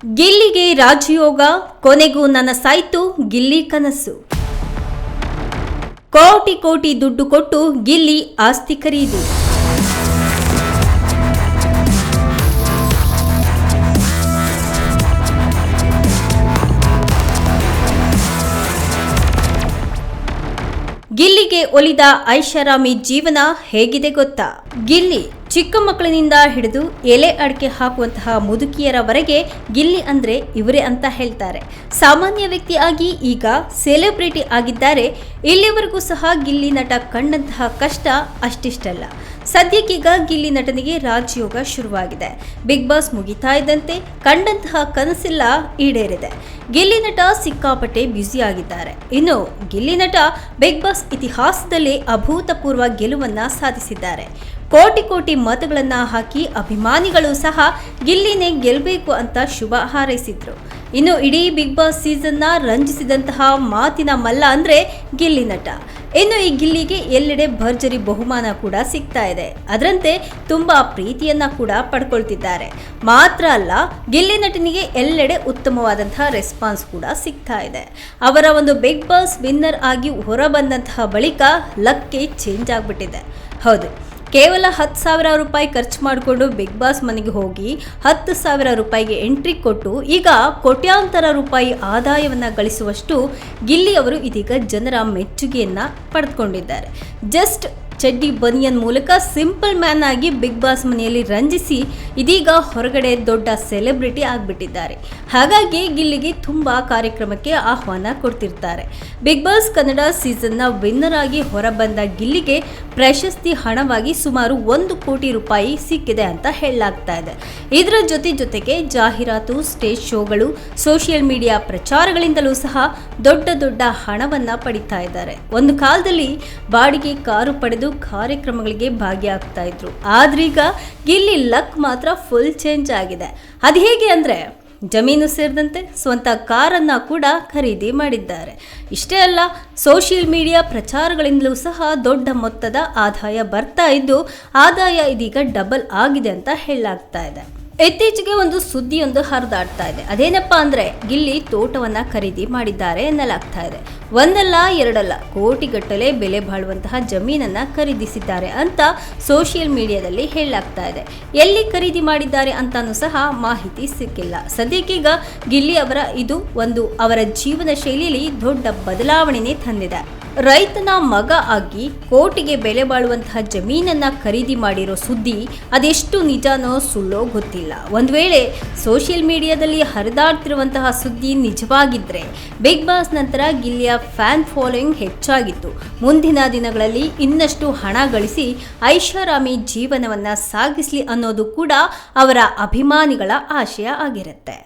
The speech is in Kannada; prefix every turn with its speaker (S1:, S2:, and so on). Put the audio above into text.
S1: ಗಿಲ್ಲಿಗೆ ರಾಜಯೋಗ, ಕೊನೆಗೂ ನನ್ನ ಸಾಯ್ತು ಗಿಲ್ಲಿ ಕನಸು. ಕೋಟಿ ಕೋಟಿ ದುಡ್ಡು ಕೊಟ್ಟು ಗಿಲ್ಲಿ ಆಸ್ತಿ ಖರೀದಿ. ಗಿಲ್ಲಿಗೆ ಒಲಿದ ಐಷಾರಾಮಿ ಜೀವನ ಹೇಗಿದೆ ಗೊತ್ತಾ? ಗಿಲ್ಲಿ ಚಿಕ್ಕ ಮಕ್ಕಳಿನಿಂದ ಹಿಡಿದು ಎಲೆ ಅಡಿಕೆ ಹಾಕುವಂತಹ ಮುದುಕಿಯರವರೆಗೆ ಗಿಲ್ಲಿ ಅಂದ್ರೆ ಇವರೇ ಅಂತ ಹೇಳ್ತಾರೆ. ಸಾಮಾನ್ಯ ವ್ಯಕ್ತಿಯಾಗಿ ಈಗ ಸೆಲೆಬ್ರಿಟಿ ಆಗಿದ್ದಾರೆ. ಇಲ್ಲಿವರೆಗೂ ಸಹ ಗಿಲ್ಲಿ ನಟ ಕಂಡಂತಹ ಕಷ್ಟ ಅಷ್ಟಿಷ್ಟಲ್ಲ. ಸದ್ಯಕ್ಕೀಗ ಗಿಲ್ಲಿ ನಟನಿಗೆ ರಾಜಯೋಗ ಶುರುವಾಗಿದೆ. ಬಿಗ್ ಬಾಸ್ ಮುಗಿತಾ ಇದ್ದಂತೆ ಕಂಡಂತಹ ಕನಸೆಲ್ಲ ಈಡೇರಿದೆ. ಗಿಲ್ಲಿ ನಟ ಸಿಕ್ಕಾಪಟ್ಟೆ ಬ್ಯುಸಿ ಆಗಿದ್ದಾರೆ. ಇನ್ನು ಗಿಲ್ಲಿ ನಟ ಬಿಗ್ ಬಾಸ್ ಇತಿಹಾಸದಲ್ಲೇ ಅಭೂತಪೂರ್ವ ಗೆಲುವನ್ನ ಸಾಧಿಸಿದ್ದಾರೆ. ಕೋಟಿ ಕೋಟಿ ಮತಗಳನ್ನ ಹಾಕಿ ಅಭಿಮಾನಿಗಳು ಸಹ ಗಿಲ್ಲಿನೇ ಗೆಲ್ಲಬೇಕು ಅಂತ ಶುಭ ಹಾರೈಸಿದ್ರು. ಇನ್ನು ಇಡೀ ಬಿಗ್ ಬಾಸ್ ಸೀಸನ್ನ ರಂಜಿಸಿದಂತಹ ಮಾತಿನ ಮಲ್ಲ ಅಂದ್ರೆ ಗಿಲ್ಲಿ ನಟ. ಇನ್ನು ಈ ಗಿಲ್ಲಿಗೆ ಎಲ್ಲೆಡೆ ಭರ್ಜರಿ ಬಹುಮಾನ ಕೂಡ ಸಿಗ್ತಾ ಇದೆ. ಅದರಂತೆ ತುಂಬಾ ಪ್ರೀತಿಯನ್ನ ಕೂಡ ಪಡ್ಕೊಳ್ತಿದ್ದಾರೆ. ಮಾತ್ರ ಅಲ್ಲ, ಗಿಲ್ಲಿ ನಟನಿಗೆ ಎಲ್ಲೆಡೆ ಉತ್ತಮವಾದಂತಹ ರೆಸ್ಪಾನ್ಸ್ ಕೂಡ ಸಿಗ್ತಾ ಇದೆ. ಅವರ ಒಂದು ಬಿಗ್ ಬಾಸ್ ವಿನ್ನರ್ ಆಗಿ ಹೊರಬಂದಂತಹ ಬಳಿಕ ಲಕ್ಕೇ ಚೇಂಜ್ ಆಗ್ಬಿಟ್ಟಿದೆ. ಹೌದು, ಕೇವಲ 10,000 ರೂಪಾಯಿ ಖರ್ಚು ಮಾಡಿಕೊಂಡು ಬಿಗ್ ಬಾಸ್ ಮನೆಗೆ ಹೋಗಿ 10,000 ರೂಪಾಯಿಗೆ ಎಂಟ್ರಿ ಕೊಟ್ಟು ಈಗ ಕೋಟ್ಯಾಂತರ ರೂಪಾಯಿ ಆದಾಯವನ್ನು ಗಳಿಸುವಷ್ಟು ಗಿಲ್ಲಿ ಅವರು ಇದೀಗ ಜನರ ಮೆಚ್ಚುಗೆಯನ್ನ ಪಡೆದುಕೊಂಡಿದ್ದಾರೆ. ಜಸ್ಟ್ ಚಡ್ಡಿ ಬನಿಯನ್ ಮೂಲಕ ಸಿಂಪಲ್ ಮ್ಯಾನ್ ಆಗಿ ಬಿಗ್ ಬಾಸ್ ಮನೆಯಲ್ಲಿ ರಂಜಿಸಿ ಇದೀಗ ಹೊರಗಡೆ ದೊಡ್ಡ ಸೆಲೆಬ್ರಿಟಿ ಆಗಿಬಿಟ್ಟಿದ್ದಾರೆ. ಹಾಗಾಗಿ ಗಿಲ್ಲಿಗೆ ತುಂಬಾ ಕಾರ್ಯಕ್ರಮಕ್ಕೆ ಆಹ್ವಾನ ಕೊಡ್ತಿರ್ತಾರೆ. ಬಿಗ್ ಬಾಸ್ ಕನ್ನಡ ಸೀಸನ್ನ ವಿನ್ನರ್ ಆಗಿ ಹೊರಬಂದ ಗಿಲ್ಲಿಗೆ ಪ್ರಶಸ್ತಿ ಹಣವಾಗಿ ಸುಮಾರು 1 ಕೋಟಿ ರೂಪಾಯಿ ಸಿಕ್ಕಿದೆ ಅಂತ ಹೇಳಲಾಗ್ತಾ ಇದೆ. ಇದರ ಜೊತೆಗೆ ಜಾಹೀರಾತು, ಸ್ಟೇಜ್ ಶೋಗಳು, ಸೋಷಿಯಲ್ ಮೀಡಿಯಾ ಪ್ರಚಾರಗಳಿಂದಲೂ ಸಹ ದೊಡ್ಡ ದೊಡ್ಡ ಹಣವನ್ನ ಪಡಿತಾ ಇದ್ದಾರೆ. ಒಂದು ಕಾಲದಲ್ಲಿ ಬಾಡಿಗೆ ಕಾರು ಪಡೆದು ಕಾರ್ಯಕ್ರಮಗಳಿಗೆ ಭಾಗಿಯಾಗ್ತಾ ಇದ್ರು. ಆದ್ರೀಗ ಗಿಲ್ಲಿ ಲಕ್ ಮಾತ್ರ ಫುಲ್ ಚೇಂಜ್ ಆಗಿದೆ. ಅದು ಹೇಗೆ ಅಂದ್ರೆ, ಜಮೀನು ಸೇರಿದಂತೆ ಸ್ವಂತ ಕಾರನ್ನ ಕೂಡ ಖರೀದಿ ಮಾಡಿದ್ದಾರೆ. ಇಷ್ಟೇ ಅಲ್ಲ, ಸೋಷಿಯಲ್ ಮೀಡಿಯಾ ಪ್ರಚಾರಗಳಿಂದಲೂ ಸಹ ದೊಡ್ಡ ಮೊತ್ತದ ಆದಾಯ ಬರ್ತಾ ಇದ್ದು, ಆದಾಯ ಇದೀಗ ಡಬಲ್ ಆಗಿದೆ ಅಂತ ಹೇಳಲಾಗ್ತಾ ಇದೆ. ಇತ್ತೀಚೆಗೆ ಒಂದು ಸುದ್ದಿಯೊಂದು ಹರಿದಾಡ್ತಾ ಇದೆ. ಅದೇನಪ್ಪಾ ಅಂದ್ರೆ, ಗಿಲ್ಲಿ ತೋಟವನ್ನ ಖರೀದಿ ಮಾಡಿದ್ದಾರೆ ಎನ್ನಲಾಗ್ತಾ ಇದೆ. ಒಂದಲ್ಲ ಎರಡಲ್ಲ, ಕೋಟಿಗಟ್ಟಲೆ ಬೆಲೆ ಬಾಳುವಂತಹ ಜಮೀನನ್ನ ಖರೀದಿಸಿದ್ದಾರೆ ಅಂತ ಸೋಷಿಯಲ್ ಮೀಡಿಯಾದಲ್ಲಿ ಹೇಳಲಾಗ್ತಾ ಇದೆ. ಎಲ್ಲಿ ಖರೀದಿ ಮಾಡಿದ್ದಾರೆ ಅಂತಾನೂ ಸಹ ಮಾಹಿತಿ ಸಿಕ್ಕಿಲ್ಲ. ಸದ್ಯಕ್ಕೀಗ ಗಿಲ್ಲಿ ಅವರ ಇದು ಒಂದು ಅವರ ಜೀವನ ಶೈಲಿಯಲ್ಲಿ ದೊಡ್ಡ ಬದಲಾವಣೆನೇ ತಂದಿದೆ. ರೈತನ ಮಗ ಆಗಿ ಕೋಟಿಗೆ ಬೆಲೆ ಬಾಳುವಂತಹ ಜಮೀನನ್ನ ಖರೀದಿ ಮಾಡಿರೋ ಸುದ್ದಿ ಅದೆಷ್ಟು ನಿಜಾನೋ ಸುಳ್ಳೋ ಗೊತ್ತಿಲ್ಲ. ಒಂದು ವೇಳೆ ಸೋಷಿಯಲ್ ಮೀಡಿಯಾದಲ್ಲಿ ಹರಿದಾಡ್ತಿರುವಂತಹ ಸುದ್ದಿ ನಿಜವಾಗಿದ್ರೆ ಬಿಗ್ ಬಾಸ್ ನಂತರ ಗಿಲ್ಲಿಯ ಫ್ಯಾನ್ ಫಾಲೋಯಿಂಗ್ ಹೆಚ್ಚಾಗಿತ್ತು. ಮುಂದಿನ ದಿನಗಳಲ್ಲಿ ಇನ್ನಷ್ಟು ಹಣ ಗಳಿಸಿ ಐಷಾರಾಮಿ ಜೀವನವನ್ನ ಸಾಗಿಸ್ಲಿ ಅನ್ನೋದು ಕೂಡ ಅವರ ಅಭಿಮಾನಿಗಳ ಆಶಯ ಆಗಿರುತ್ತೆ.